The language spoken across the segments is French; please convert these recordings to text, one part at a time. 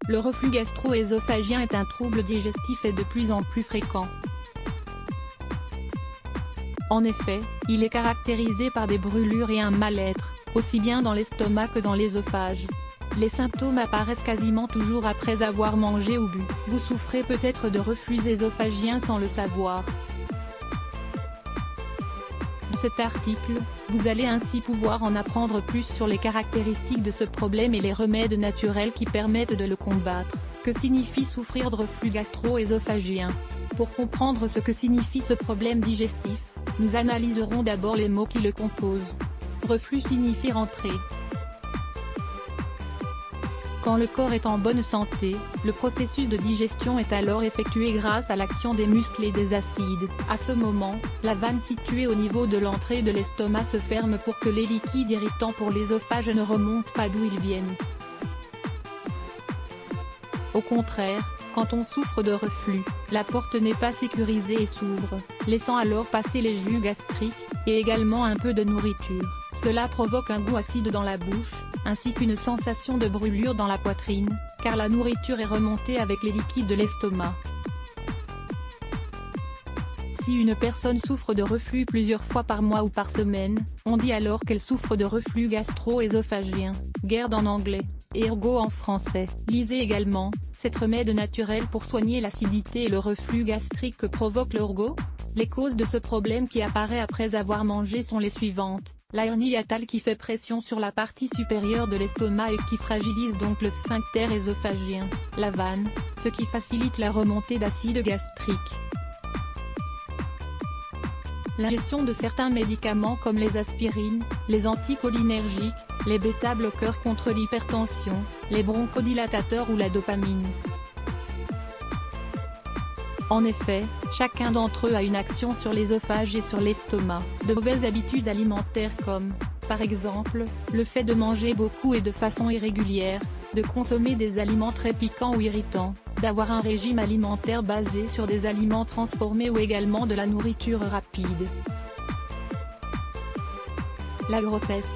Le reflux gastro-œsophagien est un trouble digestif et de plus en plus fréquent. En effet, il est caractérisé par des brûlures et un mal-être, aussi bien dans l'estomac que dans l'œsophage. Les symptômes apparaissent quasiment toujours après avoir mangé ou bu. Vous souffrez peut-être de reflux œsophagien sans le savoir. Dans cet article, vous allez ainsi pouvoir en apprendre plus sur les caractéristiques de ce problème et les remèdes naturels qui permettent de le combattre. Que signifie souffrir de reflux gastro-œsophagien? Pour comprendre ce que signifie ce problème digestif, nous analyserons d'abord les mots qui le composent. Reflux signifie rentrer. Quand le corps est en bonne santé, le processus de digestion est alors effectué grâce à l'action des muscles et des acides. À ce moment, la vanne située au niveau de l'entrée de l'estomac se ferme pour que les liquides irritants pour l'œsophage ne remontent pas d'où ils viennent. Au contraire, quand on souffre de reflux, la porte n'est pas sécurisée et s'ouvre, laissant alors passer les jus gastriques, et également un peu de nourriture. Cela provoque un goût acide dans la bouche, ainsi qu'une sensation de brûlure dans la poitrine, car la nourriture est remontée avec les liquides de l'estomac. Si une personne souffre de reflux plusieurs fois par mois ou par semaine, on dit alors qu'elle souffre de reflux gastro-œsophagien, GERD en anglais, et ergo en français. Lisez également, cet remède naturel pour soigner l'acidité et le reflux gastrique que provoque l'ergot. Les causes de ce problème qui apparaît après avoir mangé sont les suivantes. La hernie hiatale qui fait pression sur la partie supérieure de l'estomac et qui fragilise donc le sphincter œsophagien, la vanne, ce qui facilite la remontée d'acide gastrique. L'ingestion de certains médicaments comme les aspirines, les anticholinergiques, les bêta-bloqueurs contre l'hypertension, les bronchodilatateurs ou la dopamine. En effet, chacun d'entre eux a une action sur l'œsophage et sur l'estomac. De mauvaises habitudes alimentaires comme, par exemple, le fait de manger beaucoup et de façon irrégulière, de consommer des aliments très piquants ou irritants, d'avoir un régime alimentaire basé sur des aliments transformés ou également de la nourriture rapide. La grossesse.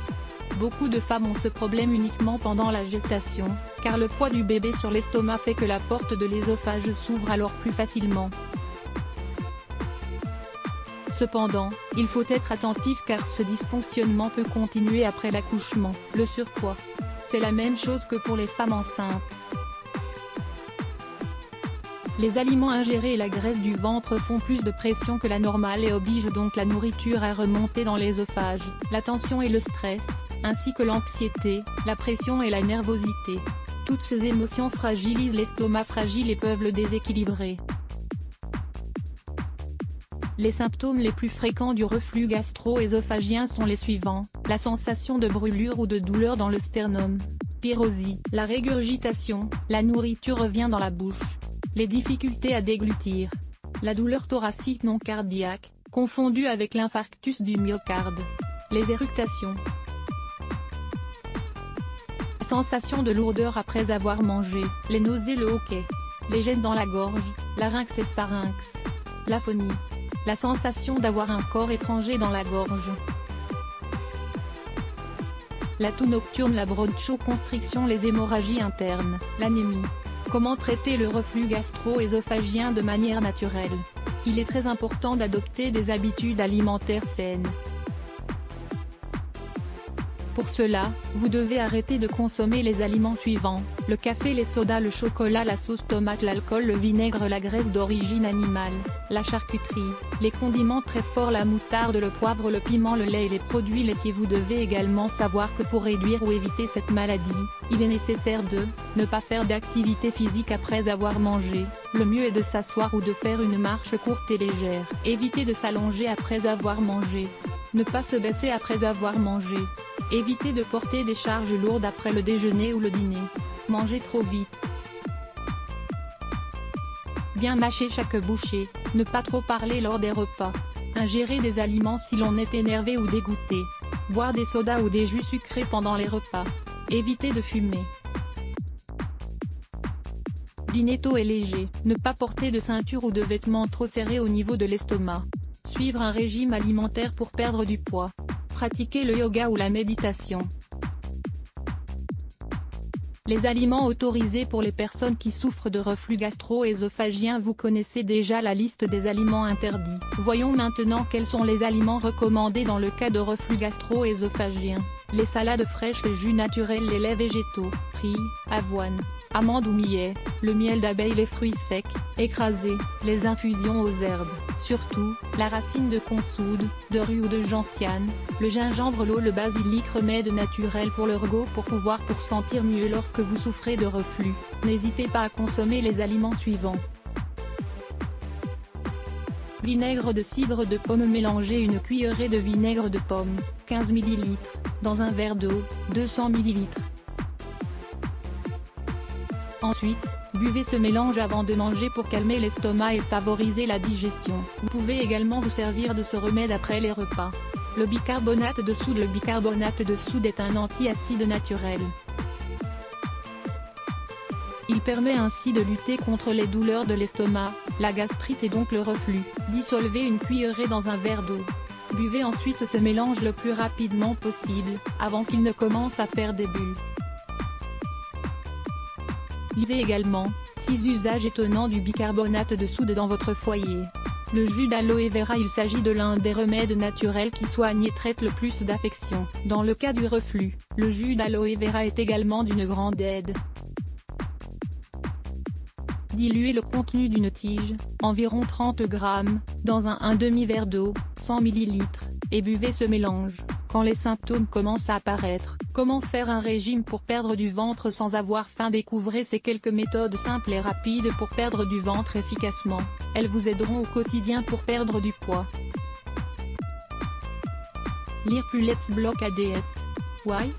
Beaucoup de femmes ont ce problème uniquement pendant la gestation, car le poids du bébé sur l'estomac fait que la porte de l'œsophage s'ouvre alors plus facilement. Cependant, il faut être attentif car ce dysfonctionnement peut continuer après l'accouchement. Le surpoids. C'est la même chose que pour les femmes enceintes. Les aliments ingérés et la graisse du ventre font plus de pression que la normale et obligent donc la nourriture à remonter dans l'œsophage. La tension et le stress, ainsi que l'anxiété, la pression et la nervosité. Toutes ces émotions fragilisent l'estomac fragile et peuvent le déséquilibrer. Les symptômes les plus fréquents du reflux gastro-œsophagien sont les suivants, la sensation de brûlure ou de douleur dans le sternum, pyrosie, la régurgitation, la nourriture revient dans la bouche, les difficultés à déglutir, la douleur thoracique non cardiaque, confondue avec l'infarctus du myocarde, les éructations, la sensation de lourdeur après avoir mangé, les nausées, le hoquet, les gènes dans la gorge, larynx et pharynx, l'aphonie, la sensation d'avoir un corps étranger dans la gorge, la toux nocturne, la bronchoconstriction, les hémorragies internes, l'anémie. Comment traiter le reflux gastro-œsophagien de manière naturelle? Il est très important d'adopter des habitudes alimentaires saines. Pour cela, vous devez arrêter de consommer les aliments suivants, le café, les sodas, le chocolat, la sauce tomate, l'alcool, le vinaigre, la graisse d'origine animale, la charcuterie, les condiments très forts, la moutarde, le poivre, le piment, le lait et les produits laitiers. Vous devez également savoir que pour réduire ou éviter cette maladie, il est nécessaire de ne pas faire d'activité physique après avoir mangé. Le mieux est de s'asseoir ou de faire une marche courte et légère. Éviter de s'allonger après avoir mangé. Ne pas se baisser après avoir mangé. Éviter de porter des charges lourdes après le déjeuner ou le dîner. Manger trop vite. Bien mâcher chaque bouchée, ne pas trop parler lors des repas. Ingérer des aliments si l'on est énervé ou dégoûté. Boire des sodas ou des jus sucrés pendant les repas. Éviter de fumer. Dîner tôt et léger. Ne pas porter de ceinture ou de vêtements trop serrés au niveau de l'estomac. Suivre un régime alimentaire pour perdre du poids. Pratiquer le yoga ou la méditation. Les aliments autorisés pour les personnes qui souffrent de reflux gastro-œsophagien. Vous connaissez déjà la liste des aliments interdits. Voyons maintenant quels sont les aliments recommandés dans le cas de reflux gastro-œsophagien. Les salades fraîches, les jus naturels, les laits végétaux, riz, avoine, amandes ou millet, le miel d'abeille, les fruits secs, écrasés, les infusions aux herbes, surtout, la racine de consoude, de rue ou de gentiane, le gingembre, l'eau, le basilic. Remède naturel pour l'ergot pour sentir mieux lorsque vous souffrez de reflux. N'hésitez pas à consommer les aliments suivants. Vinaigre de cidre de pomme. Mélangez une cuillerée de vinaigre de pomme, 15 ml, dans un verre d'eau, 200 ml. Ensuite, buvez ce mélange avant de manger pour calmer l'estomac et favoriser la digestion. Vous pouvez également vous servir de ce remède après les repas. Le bicarbonate de soude. Le bicarbonate de soude est un antiacide naturel. Il permet ainsi de lutter contre les douleurs de l'estomac, la gastrite et donc le reflux. Dissolvez une cuillerée dans un verre d'eau. Buvez ensuite ce mélange le plus rapidement possible, avant qu'il ne commence à faire des bulles. Lisez également, 6 usages étonnants du bicarbonate de soude dans votre foyer. Le jus d'aloe vera. Il s'agit de l'un des remèdes naturels qui soignent et traitent le plus d'affections. Dans le cas du reflux, le jus d'aloe vera est également d'une grande aide. Diluez le contenu d'une tige, environ 30 g, dans un demi-verre d'eau, 100 ml, et buvez ce mélange, quand les symptômes commencent à apparaître. Comment faire un régime pour perdre du ventre sans avoir faim? Découvrez ces quelques méthodes simples et rapides pour perdre du ventre efficacement. Elles vous aideront au quotidien pour perdre du poids. Lire plus. Let's block ADS. Why?